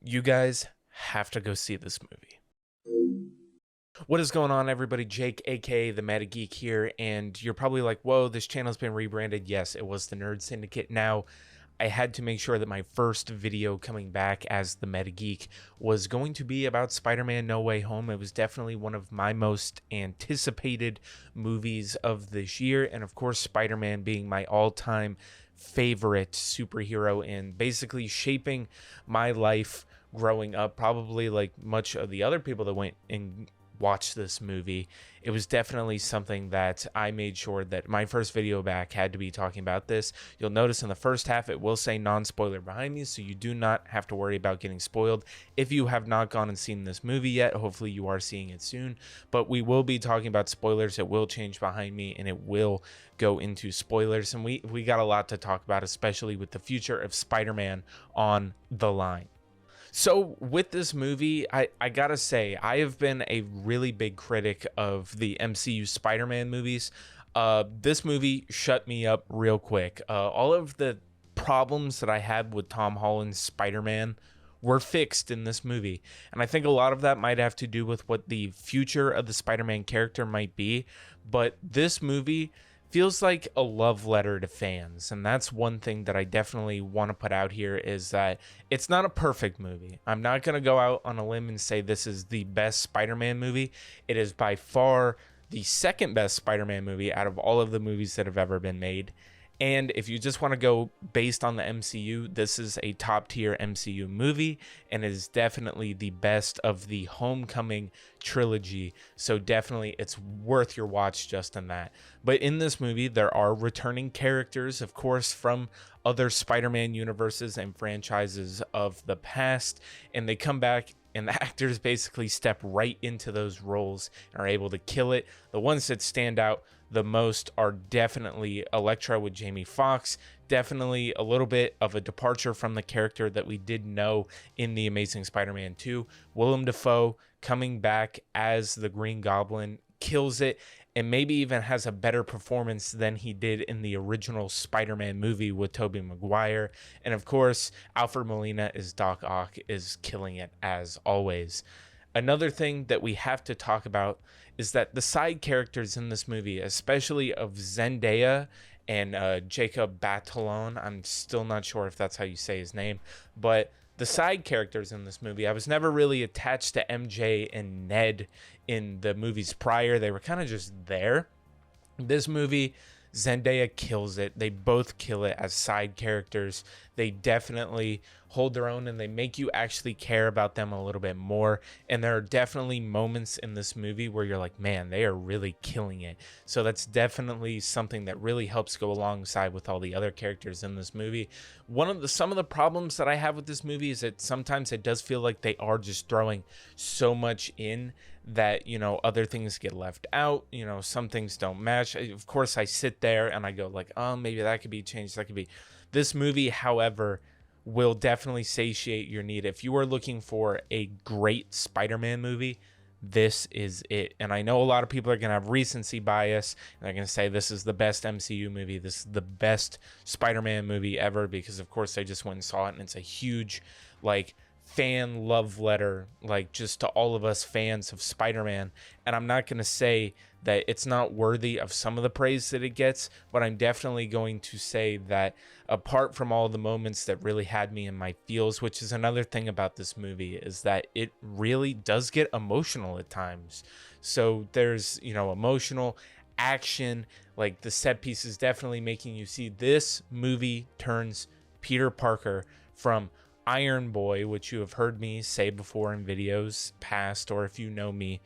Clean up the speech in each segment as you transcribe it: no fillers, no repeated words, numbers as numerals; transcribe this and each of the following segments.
You guys have to go see this movie. What is going on, everybody? Jake, aka the Meta Geek here, and you're probably like, whoa, this channel's been rebranded. Yes, it was the Nerd Syndicate. Now, I had to make sure that my first video coming back as the Meta Geek was going to be about Spider-Man No Way Home. It was definitely one of my most anticipated movies of this year, and of course, Spider-Man being my all-time favorite superhero and basically shaping my life growing up, probably like much of the other people that went and watched this movie. It was definitely something that I made sure that my first video back had to be talking about this. You'll notice in the first half it will say non-spoiler behind me, so you do not have to worry about getting spoiled. If you have not gone and seen this movie yet, hopefully you are seeing it soon, but we will be talking about spoilers. It will change behind me and it will go into spoilers, and we got a lot to talk about, especially with the future of Spider-Man on the line. So with this movie, I gotta say, I have been a really big critic of the MCU Spider-Man movies. This movie shut me up real quick. All of the problems that I had with Tom Holland's Spider-Man were fixed in this movie. And I think a lot of that might have to do with what the future of the Spider-Man character might be. But this movie feels like a love letter to fans, and that's one thing that I definitely want to put out here, is that it's not a perfect movie. I'm not going to go out on a limb and say this is the best Spider-Man movie. It is by far the second best Spider-Man movie out of all of the movies that have ever been made. And if you just want to go based on the MCU, this is a top tier MCU movie and is definitely the best of the Homecoming trilogy. So definitely it's worth your watch just in that. But in this movie, there are returning characters, of course, from other Spider-Man universes and franchises of the past, and they come back and the actors basically step right into those roles and are able to kill it. The ones that stand out the most are definitely Elektra with Jamie Foxx, definitely a little bit of a departure from the character that we did know in The Amazing Spider-Man 2. Willem Dafoe coming back as the Green Goblin kills it, and maybe even has a better performance than he did in the original Spider-Man movie with Toby Mcguire. And of course, Alfred Molina as Doc Ock is killing it as always. Another thing that we have to talk about is that the side characters in this movie, especially of Zendaya and Jacob Batalon, I'm still not sure if that's how you say his name, but the side characters in this movie, I was never really attached to MJ and Ned in the movies prior. They were kind of just there. This movie, Zendaya kills it. They both kill it as side characters. They definitely hold their own and they make you actually care about them a little bit more. And there are definitely moments in this movie where you're like, man, they are really killing it. So that's definitely something that really helps go alongside with all the other characters in this movie. Some of the problems that I have with this movie is that sometimes it does feel like they are just throwing so much in that, you know, other things get left out, you know, some things don't match. Of course, I sit there and I go like, oh, maybe that could be changed. That could be. This movie, however, will definitely satiate your need. If you are looking for a great Spider-Man movie, this is it. And I know a lot of people are going to have recency bias and they're going to say this is the best MCU movie. This is the best Spider-Man movie ever because, of course, they just went and saw it and it's a huge, like, fan love letter, like, just to all of us fans of Spider-Man. And I'm not going to say that it's not worthy of some of the praise that it gets, but I'm definitely going to say that apart from all the moments that really had me in my feels, which is another thing about this movie, is that it really does get emotional at times. So there's, you know, emotional action, like the set pieces definitely making you see this movie turns Peter Parker from Iron Boy, which you have heard me say before in videos past, or if you know me,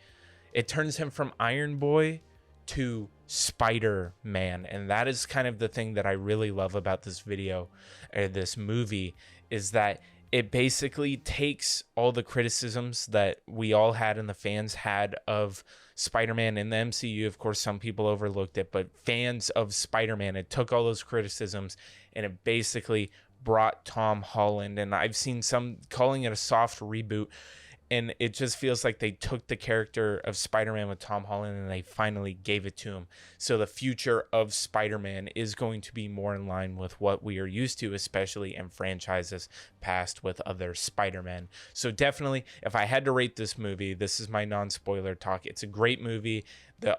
it turns him from Iron Boy to Spider-Man. And that is kind of the thing that I really love about this video, or this movie, is that it basically takes all the criticisms that we all had and the fans had of Spider-Man in the MCU. Of course, some people overlooked it, but fans of Spider-Man, it took all those criticisms and it basically brought Tom Holland, and I've seen some calling it a soft reboot. And it just feels like they took the character of Spider-Man with Tom Holland and they finally gave it to him. So the future of Spider-Man is going to be more in line with what we are used to, especially in franchises past with other Spider-Man. So definitely, if I had to rate this movie, this is my non-spoiler talk. It's a great movie.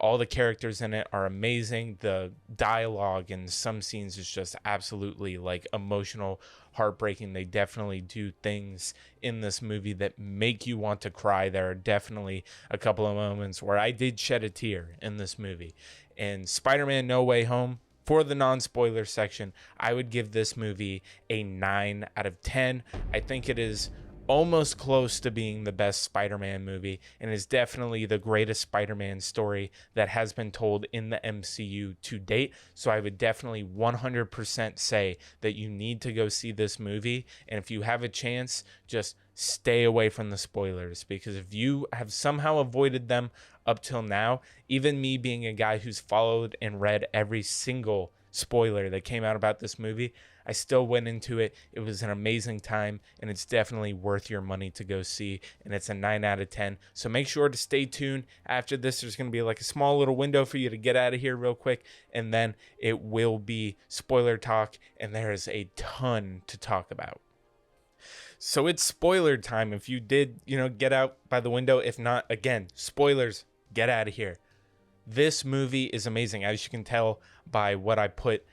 All the characters in it are amazing. The dialogue in some scenes is just absolutely like emotional, heartbreaking. They definitely do things in this movie that make you want to cry. There are definitely a couple of moments where I did shed a tear in this movie. And Spider-Man No Way Home, for the non-spoiler section, I would give this movie a 9 out of 10. I think it is almost close to being the best Spider-Man movie, and is definitely the greatest Spider-Man story that has been told in the MCU to date. So I would definitely 100% say that you need to go see this movie, and if you have a chance, just stay away from the spoilers, because if you have somehow avoided them up till now, even me being a guy who's followed and read every single spoiler that came out about this movie, I still went into it. It was an amazing time, and it's definitely worth your money to go see, and it's a 9 out of 10. So make sure to stay tuned. After this, there's going to be like a small little window for you to get out of here real quick, and then it will be spoiler talk, and there is a ton to talk about. So it's spoiler time. If you did, get out by the window. If not, again, spoilers, get out of here. This movie is amazing, as you can tell by what I put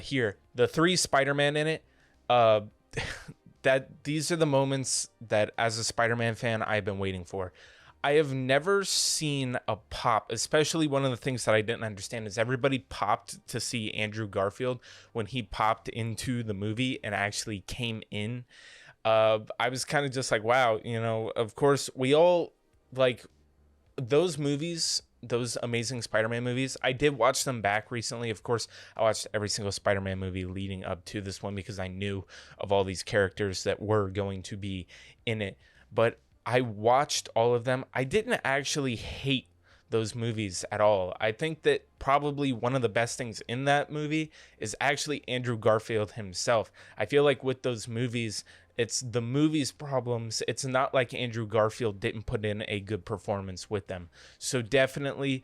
here. The 3 Spider-Man in it, that these are the moments that as a Spider-Man fan I've been waiting for. I have never seen a pop, especially one of the things that I didn't understand is everybody popped to see Andrew Garfield when he popped into the movie and actually came in. I was kind of just like, wow, of course we all like those movies, those Amazing Spider-Man movies. I did watch them back recently. Of course, I watched every single Spider-Man movie leading up to this one because I knew of all these characters that were going to be in it. But I watched all of them. I didn't actually hate those movies at all. I think that probably one of the best things in that movie is actually Andrew Garfield himself. I feel like with those movies, it's the movie's problems. It's not like Andrew Garfield didn't put in a good performance with them. So definitely,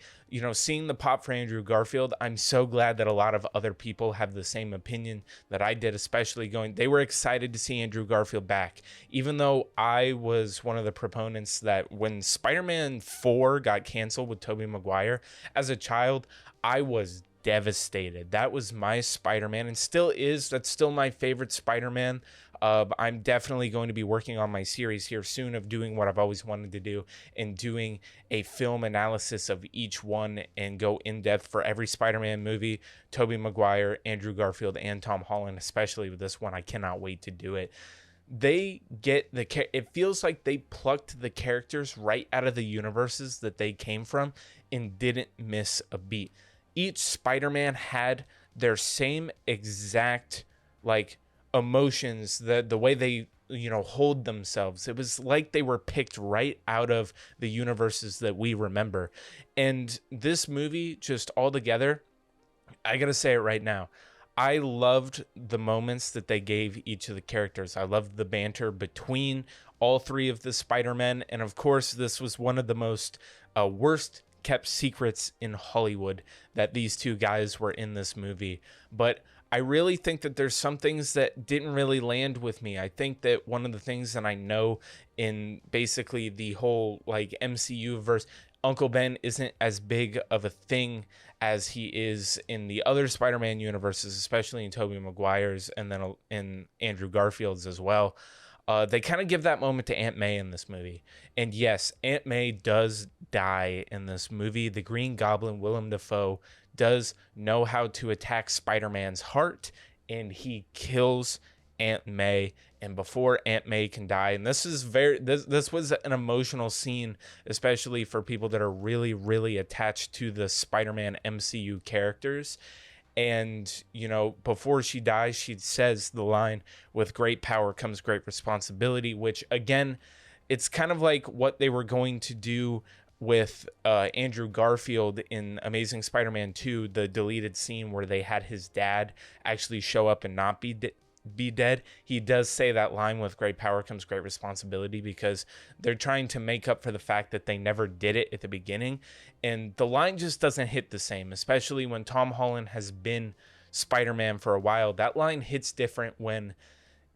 seeing the pop for Andrew Garfield, I'm so glad that a lot of other people have the same opinion that I did, especially they were excited to see Andrew Garfield back. Even though I was one of the proponents that when Spider-Man 4 got canceled with Toby Mcguire, as a child, I was devastated. That was my Spider-Man and still is. That's still my favorite Spider-Man. I'm definitely going to be working on my series here soon of doing what I've always wanted to do and doing a film analysis of each one and go in depth for every Spider-Man movie, Toby Maguire, Andrew Garfield, and Tom Holland, especially with this one. I cannot wait to do it. It feels like they plucked the characters right out of the universes that they came from and didn't miss a beat. Each Spider-Man had their same exact emotions, the way they hold themselves. It was like they were picked right out of the universes that we remember. And this movie, just all together, I gotta say it right now, I loved the moments that they gave each of the characters. I loved the banter between all 3 of the Spider-Men, and of course this was one of the most worst kept secrets in Hollywood that these 2 guys were in this movie. But I really think that there's some things that didn't really land with me. I think that one of the things that I know in basically the whole MCU verse, Uncle Ben isn't as big of a thing as he is in the other Spider-Man universes, especially in Tobey Maguire's and then in Andrew Garfield's as well. They kind of give that moment to Aunt May in this movie. And yes, Aunt May does die in this movie. The Green Goblin, Willem Dafoe, does know how to attack Spider-Man's heart, and he kills Aunt May. And before Aunt May can die, and this was an emotional scene, especially for people that are really, really attached to the Spider-Man MCU characters. And, before she dies, she says the line, "With great power comes great responsibility," which, again, it's kind of like what they were going to do with Andrew Garfield in Amazing Spider-Man 2, the deleted scene where they had his dad actually show up and not be be dead. He does say that line, with great power comes great responsibility, because they're trying to make up for the fact that they never did it at the beginning. And the line just doesn't hit the same, especially when Tom Holland has been Spider-Man for a while. That line hits different when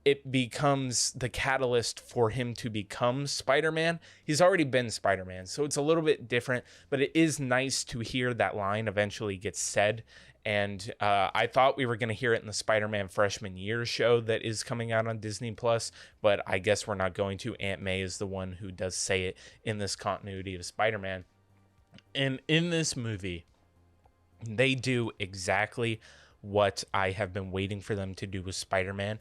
it becomes the catalyst for him to become Spider-Man. He's already been Spider-Man, so it's a little bit different, but it is nice to hear that line eventually get said. And I thought we were going to hear it in the Spider-Man Freshman Year show that is coming out on Disney Plus, but I guess we're not going to. Aunt May is the one who does say it in this continuity of Spider-Man. And in this movie, they do exactly what I have been waiting for them to do with Spider-Man,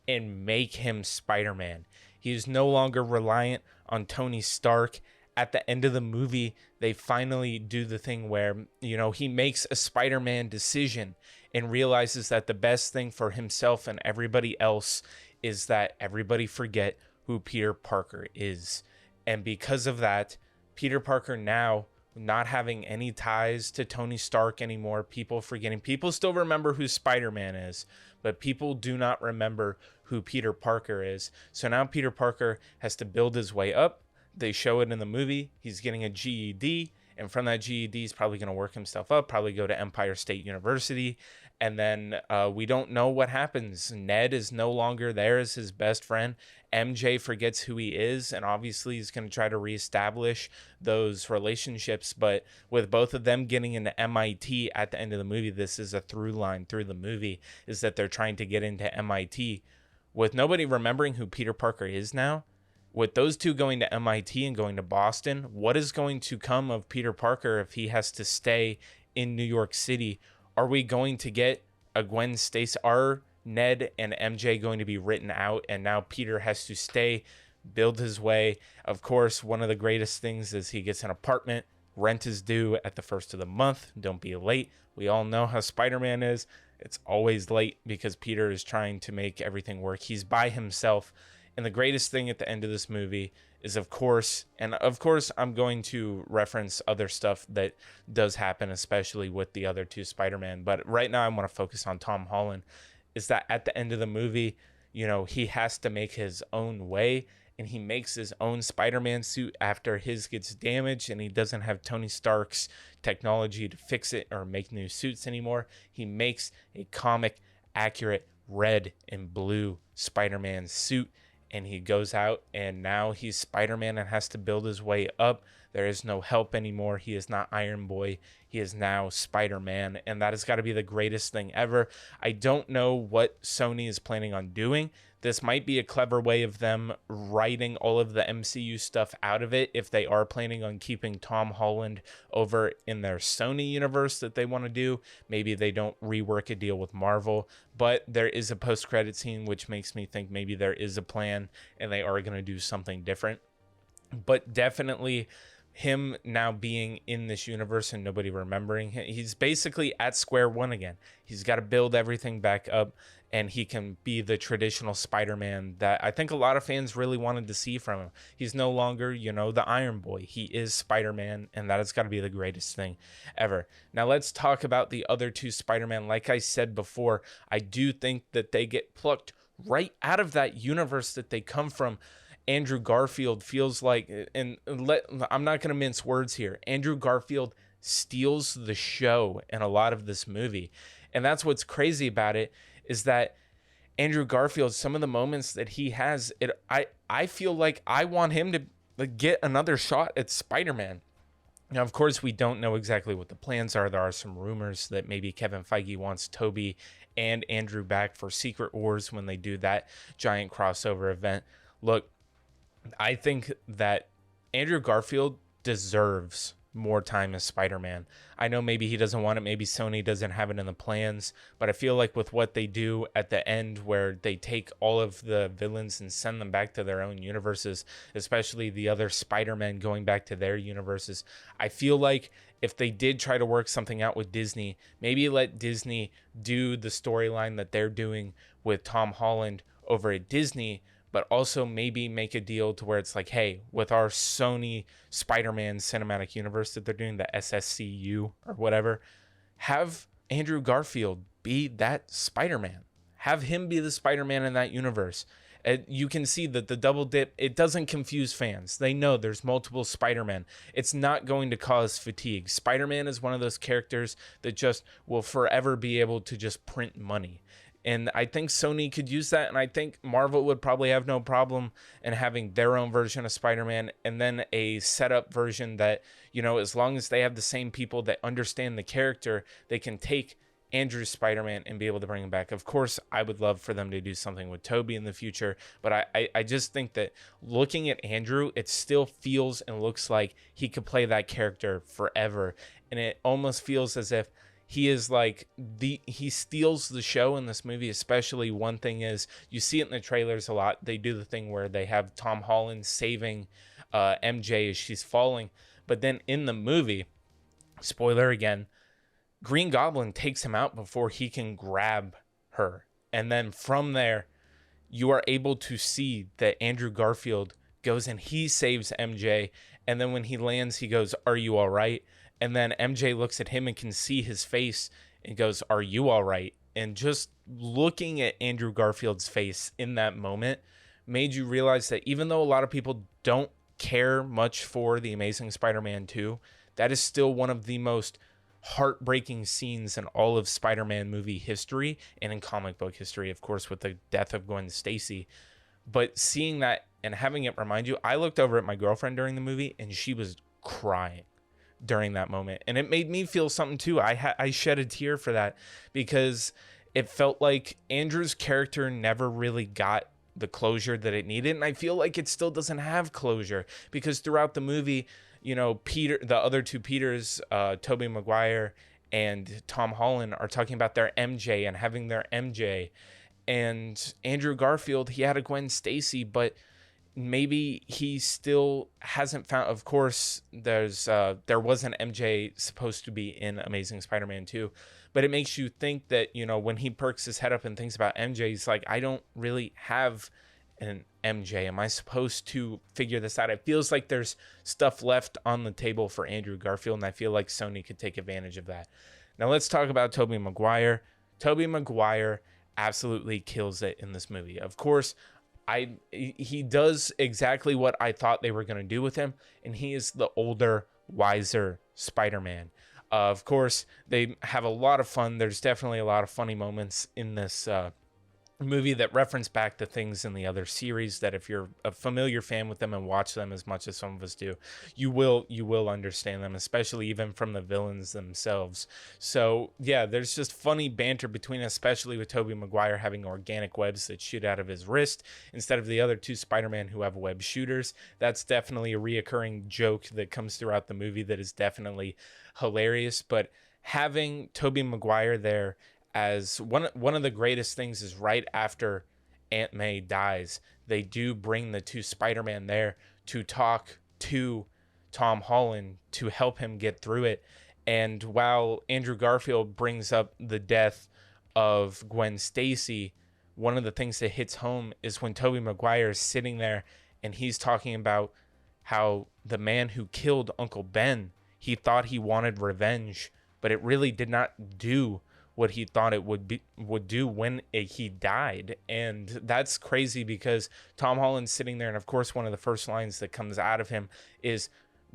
and make him Spider-Man. He is no longer reliant on Tony Stark. At the end of the movie, they finally do the thing where, he makes a Spider-Man decision and realizes that the best thing for himself and everybody else is that everybody forget who Peter Parker is. And because of that, Peter Parker now not having any ties to Tony Stark anymore, people forgetting. People still remember who Spider-Man is, but people do not remember who Peter Parker is. So now Peter Parker has to build his way up. They show it in the movie. He's getting a GED, and from that GED, he's probably going to work himself up, probably go to Empire State University. And then we don't know what happens. Ned is no longer there as his best friend. MJ forgets who he is, and obviously he's going to try to reestablish those relationships. But with both of them getting into MIT at the end of the movie, this is a through line through the movie, is that they're trying to get into MIT. With nobody remembering who Peter Parker is now, with those two going to MIT and going to Boston, what is going to come of Peter Parker if he has to stay in New York City? Are we going to get a Gwen Stacy? Are Ned and MJ going to be written out, and now Peter has to stay, build his way? Of course, one of the greatest things is he gets an apartment. Rent is due at the first of the month. Don't be late. We all know how Spider-Man is. It's always late because Peter is trying to make everything work. He's by himself. And the greatest thing at the end of this movie is, of course, I'm going to reference other stuff that does happen, especially with the other two Spider-Man. But right now I want to focus on Tom Holland, is that at the end of the movie, he has to make his own way, and he makes his own Spider-Man suit after his gets damaged, and he doesn't have Tony Stark's technology to fix it or make new suits anymore. He makes a comic accurate red and blue Spider-Man suit, and he goes out, and now he's Spider-Man and has to build his way up. There is no help anymore. He is not Iron Boy. He is now Spider-Man, and that has got to be the greatest thing ever. I don't know what Sony is planning on doing. This might be a clever way of them writing all of the MCU stuff out of it, if they are planning on keeping Tom Holland over in their Sony universe that they want to do. Maybe they don't rework a deal with Marvel, but there is a post-credit scene, which makes me think maybe there is a plan and they are going to do something different. But definitely him now being in this universe and nobody remembering him, he's basically at square one again. He's got to build everything back up, and he can be the traditional Spider-Man that I think a lot of fans really wanted to see from him. He's no longer, the Iron Boy. He is Spider-Man, and that has got to be the greatest thing ever. Now let's talk about the other two Spider-Man. Like I said before, I do think that they get plucked right out of that universe that they come from. Andrew Garfield feels like, I'm not going to mince words here, Andrew Garfield steals the show in a lot of this movie. And that's what's crazy about it, is that Andrew Garfield, some of the moments that he has, I feel like I want him to get another shot at Spider-Man. Now, of course, we don't know exactly what the plans are. There are some rumors that maybe Kevin Feige wants Toby and Andrew back for Secret Wars when they do that giant crossover event. Look, I think that Andrew Garfield deserves more time as Spider-Man. I know maybe he doesn't want it, maybe Sony doesn't have it in the plans, but I feel like with what they do at the end, where they take all of the villains and send them back to their own universes, especially the other Spider-Men going back to their universes, I feel like if they did try to work something out with Disney, maybe let Disney do the storyline that they're doing with Tom Holland over at Disney, but also maybe make a deal to where it's like, hey, with our Sony Spider-Man cinematic universe that they're doing, the SSCU or whatever, have Andrew Garfield be that Spider-Man. Have him be the Spider-Man in that universe. You can see that the double dip, it doesn't confuse fans. They know there's multiple Spider-Man. It's not going to cause fatigue. Spider-Man is one of those characters that just will forever be able to just print money. And I think Sony could use that, and I think Marvel would probably have no problem in having their own version of Spider-Man, and then a setup version that, you know, as long as they have the same people that understand the character, they can take Andrew's Spider-Man and be able to bring him back. Of course, I would love for them to do something with Toby in the future, but I just think that looking at Andrew, it still feels and looks like he could play that character forever, and it almost feels as if he is like he steals the show in this movie. Especially, one thing is, you see it in the trailers a lot, they do the thing where they have Tom Holland saving MJ as she's falling, but then in the movie, spoiler again, Green Goblin takes him out before he can grab her, and then from there you are able to see that Andrew Garfield goes and he saves MJ, and then when he lands he goes, "Are you all right?" And then MJ looks at him and can see his face and goes, "Are you all right?" And just looking at Andrew Garfield's face in that moment made you realize that even though a lot of people don't care much for The Amazing Spider-Man 2, that is still one of the most heartbreaking scenes in all of Spider-Man movie history and in comic book history, of course, with the death of Gwen Stacy. But seeing that and having it remind you, I looked over at my girlfriend during the movie and she was crying during that moment, and it made me feel something too. I shed a tear for that, because it felt like Andrew's character never really got the closure that it needed, and I feel like it still doesn't have closure, because throughout the movie, you know, Peter, the other two Peters, Toby Mcguire and Tom Holland, are talking about their MJ and having their MJ, and Andrew Garfield, he had a Gwen Stacy, but maybe he still hasn't found. Of course, there was an MJ supposed to be in Amazing Spider-Man 2, but it makes you think that, you know, when he perks his head up and thinks about MJ, he's like, I don't really have an MJ. Am I supposed to figure this out? It feels like there's stuff left on the table for Andrew Garfield, and I feel like Sony could take advantage of that. Now let's talk about Toby Mcguire. Toby Mcguire absolutely kills it in this movie. Of course, he does exactly what I thought they were going to do with him, and he is the older, wiser Spider-Man. Of course, they have a lot of fun. There's definitely a lot of funny moments in this movie that reference back to things in the other series that if you're a familiar fan with them and watch them as much as some of us do, you will understand them, especially even from the villains themselves. So yeah, there's just funny banter between, especially with Toby Mcguire having organic webs that shoot out of his wrist instead of the other two Spider-Man who have web shooters. That's definitely a reoccurring joke that comes throughout the movie that is definitely hilarious. But having Toby Mcguire there as one of the greatest things is right after Aunt May dies, they do bring the two Spider-Man there to talk to Tom Holland to help him get through it. And while Andrew Garfield brings up the death of Gwen Stacy, one of the things that hits home is when Toby Mcguire is sitting there and he's talking about how the man who killed Uncle Ben, he thought he wanted revenge, but it really did not do what he thought it would do when he died. And that's crazy, because Tom Holland's sitting there, and of course one of the first lines that comes out of him is,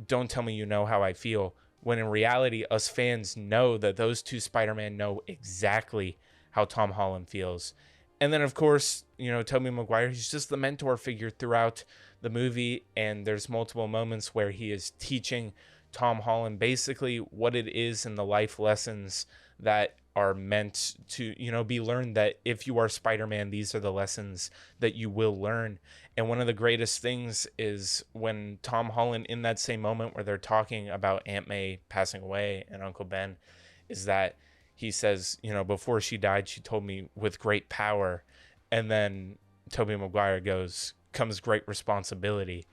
"Don't tell me you know how I feel," when in reality us fans know that those two Spider-Man know exactly how Tom Holland feels. And then of course, you know, Tobey Maguire, he's just the mentor figure throughout the movie, and there's multiple moments where he is teaching Tom Holland basically what it is in the life lessons that are meant to, you know, be learned, that if you are Spider-Man, these are the lessons that you will learn. And one of the greatest things is when Tom Holland, in that same moment where they're talking about Aunt May passing away and Uncle Ben, is that he says, you know, before she died, she told me with great power. And then Tobey Maguire goes, comes great responsibility.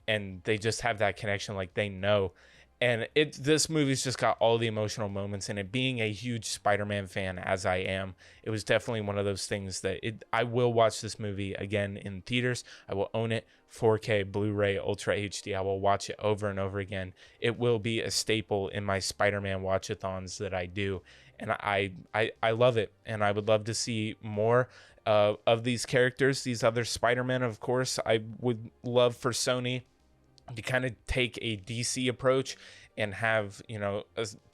And they just have that connection, like they know. And this movie's just got all the emotional moments in it. Being a huge Spider-Man fan as I am, it was definitely one of those things that I will watch this movie again in theaters. I will own it 4K, Blu-ray, Ultra HD. I will watch it over and over again. It will be a staple in my Spider-Man watch-a-thons that I do. And I love it, and I would love to see more. of these characters, these other Spider-Man. Of course, I would love for Sony to kind of take a DC approach and have, you know,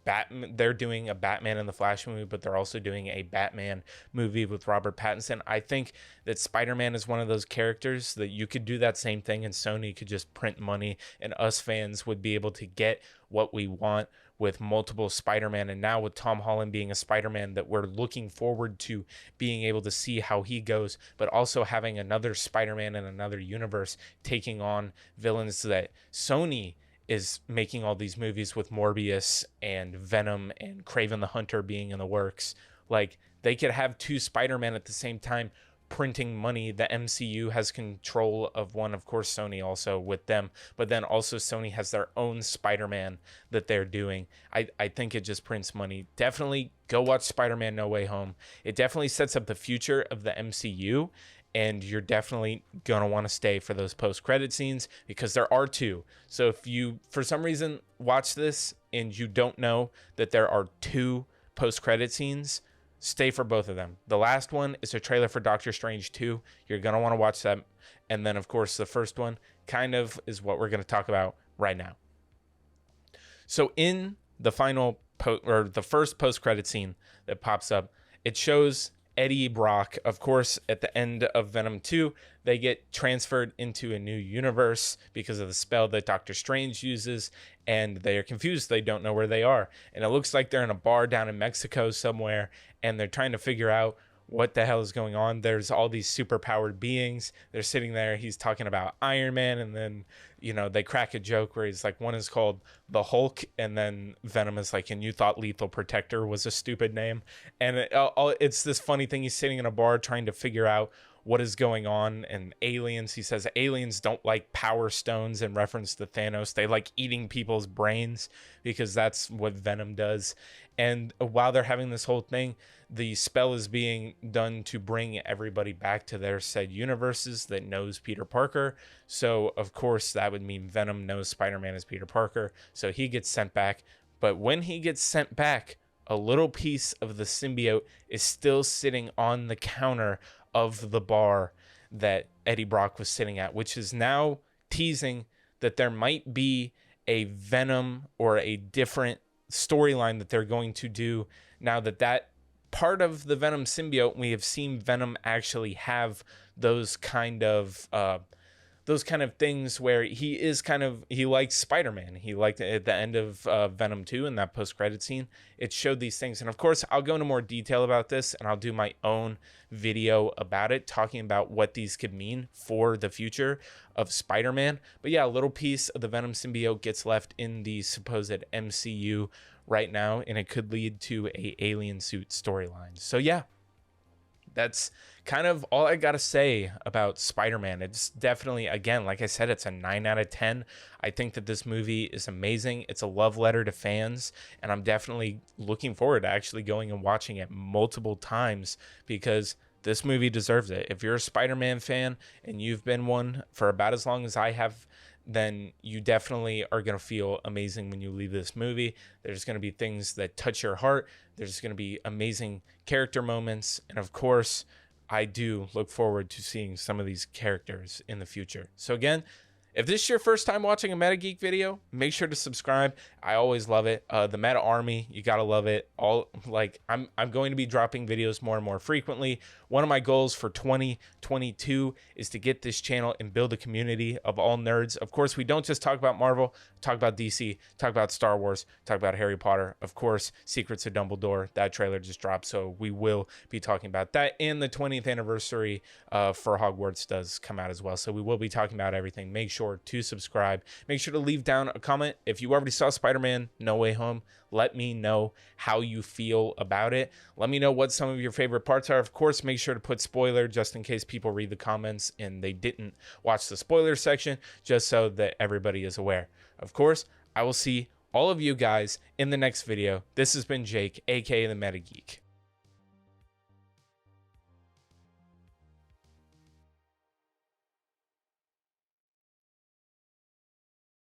Batman. They're doing a Batman and the Flash movie, but they're also doing a Batman movie with Robert Pattinson. I think that Spider-Man is one of those characters that you could do that same thing and Sony could just print money and us fans would be able to get what we want with multiple Spider-Man. And now with Tom Holland being a Spider-Man that we're looking forward to being able to see how he goes, but also having another Spider-Man in another universe taking on villains that Sony is making all these movies with Morbius and Venom and Kraven the Hunter being in the works. Like, they could have two Spider-Man at the same time printing money. The MCU has control of one, of course, Sony also with them, but then also Sony has their own Spider-Man that they're doing. I think it just prints money. Definitely go watch Spider-Man No Way Home. It definitely sets up the future of the MCU, and you're definitely going to want to stay for those post-credit scenes because there are two. So if you, for some reason, watch this and you don't know that there are two post-credit scenes, stay for both of them. The last one is a trailer for Doctor Strange 2. You're going to want to watch that. And then, of course, the first one kind of is what we're going to talk about right now. So in the final, the first post-credit scene that pops up, it shows Eddie Brock. Of course, at the end of Venom 2, they get transferred into a new universe because of the spell that Doctor Strange uses, and they are confused. They don't know where they are. And it looks like they're in a bar down in Mexico somewhere, and they're trying to figure out what the hell is going on. There's all these superpowered beings. They're sitting there. He's talking about Iron Man, and then, you know, they crack a joke where he's like, one is called the Hulk, and then Venom is like, and you thought Lethal Protector was a stupid name. And it's this funny thing. He's sitting in a bar trying to figure out what is going on. And aliens, he says aliens don't like power stones in reference to Thanos. They like eating people's brains because that's what Venom does. And while they're having this whole thing, the spell is being done to bring everybody back to their said universes that knows Peter Parker. So, of course, that would mean Venom knows Spider-Man is Peter Parker. So he gets sent back. But when he gets sent back, a little piece of the symbiote is still sitting on the counter of the bar that Eddie Brock was sitting at, which is now teasing that there might be a Venom or a different storyline that they're going to do now that part of the Venom symbiote. We have seen Venom actually have those kind of things where he likes Spider-Man. He liked it at the end of Venom 2 in that post-credit scene. It showed these things. And of course, I'll go into more detail about this and I'll do my own video about it, talking about what these could mean for the future of Spider-Man. But yeah, a little piece of the Venom symbiote gets left in the supposed MCU right now, and it could lead to a alien suit storyline. So yeah, that's kind of all I gotta say about Spider-Man. It's definitely, again, like I said, it's a 9 out of 10. I think that this movie is amazing. It's a love letter to fans, and I'm definitely looking forward to actually going and watching it multiple times because this movie deserves it. If you're a Spider-Man fan and you've been one for about as long as I have, then you definitely are going to feel amazing when you leave this movie. There's going to be things that touch your heart. There's going to be amazing character moments. And of course, I do look forward to seeing some of these characters in the future. So again, if this is your first time watching a Meta Geek video, make sure to subscribe. I always love it. The Meta Army, you gotta love it. I'm going to be dropping videos more and more frequently. One of my goals for 2022 is to get this channel and build a community of all nerds. Of course, we don't just talk about Marvel, talk about DC, talk about Star Wars, talk about Harry Potter. Of course, Secrets of Dumbledore, that trailer just dropped, so we will be talking about that. And the 20th anniversary for Hogwarts does come out as well, so we will be talking about everything. Make sure to subscribe. Make sure to leave down a comment. If you already saw Spider-Man No Way Home, let me know how you feel about it. Let me know what some of your favorite parts are. Of course, make sure to put spoiler just in case people read the comments and they didn't watch the spoiler section, just so that everybody is aware. Of course, I will see all of you guys in the next video. This has been Jake, aka the Meta Geek.